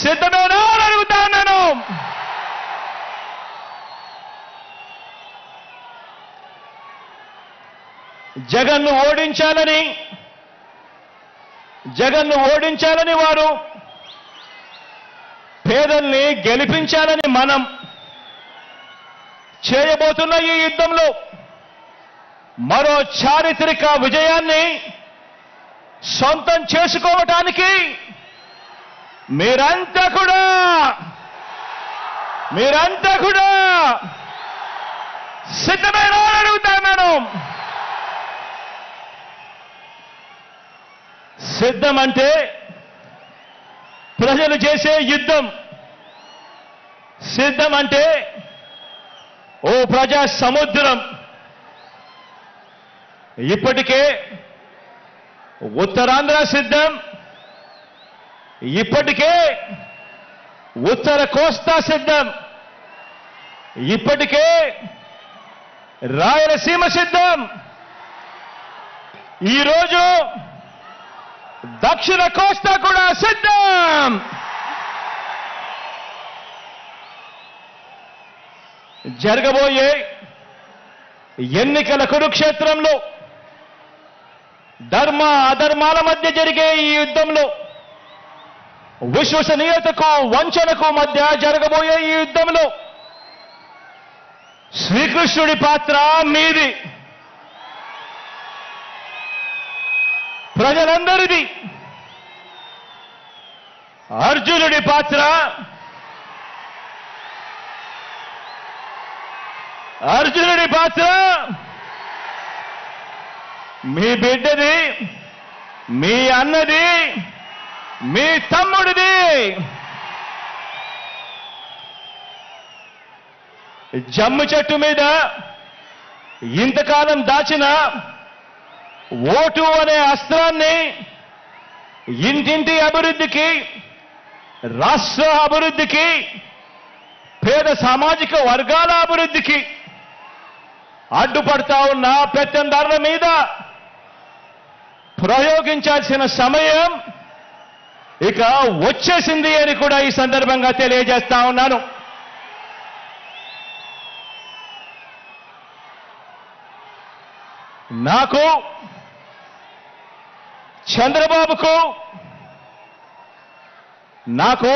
సిద్ధమేనా అని అడుగుతాను నేను. జగన్ను ఓడించాలని వారు, పేదల్ని గెలిపించాలని మనం చేయబోతున్న ఈ యుద్ధంలో మరో చారిత్రక విజయాన్ని సొంతం చేసుకోవటానికి మీరంతా కూడా సిద్ధమేనా అని అడుగుతాను. సిద్ధం అంటే ప్రజలు చేసే యుద్ధం. సిద్ధం అంటే ఓ ప్రజా సముద్రం. ఇప్పటికే ఉత్తరాంధ్ర సిద్ధం, ఇప్పటికే ఉత్తర కోస్తా సిద్ధం, ఇప్పటికే రాయలసీమ సిద్ధం, ఈరోజు దక్షిణ కోస్తా కూడా సిద్ధం. జరగబోయే ఎన్నికల కురుక్షేత్రంలో ధర్మ అధర్మాల మధ్య జరిగే ఈ యుద్ధంలో, విశ్వసనీయతకు వంచనకు మధ్య జరగబోయే ఈ యుద్ధంలో శ్రీకృష్ణుడి పాత్ర మీది, ప్రజలందరిది. అర్జునుడి పాత్ర మీ బిడ్డది, మీ అన్నది, మీ తమ్ముడిది. జమ్ము చెట్టు మీద ఇంతకాలం దాచిన ఓటు అనే అస్త్రాన్ని ఇంటింటి అభివృద్ధికి, రాష్ట్ర అభివృద్ధికి, పేద సామాజిక వర్గాల అభివృద్ధికి అడ్డుపడతా ఉన్న పెత్తందారుల మీద ప్రయోగించాల్సిన సమయం ఇక వచ్చేసింది అని కూడా ఈ సందర్భంగా తెలియజేస్తా ఉన్నాను. నాకు, చంద్రబాబుకు, నాకు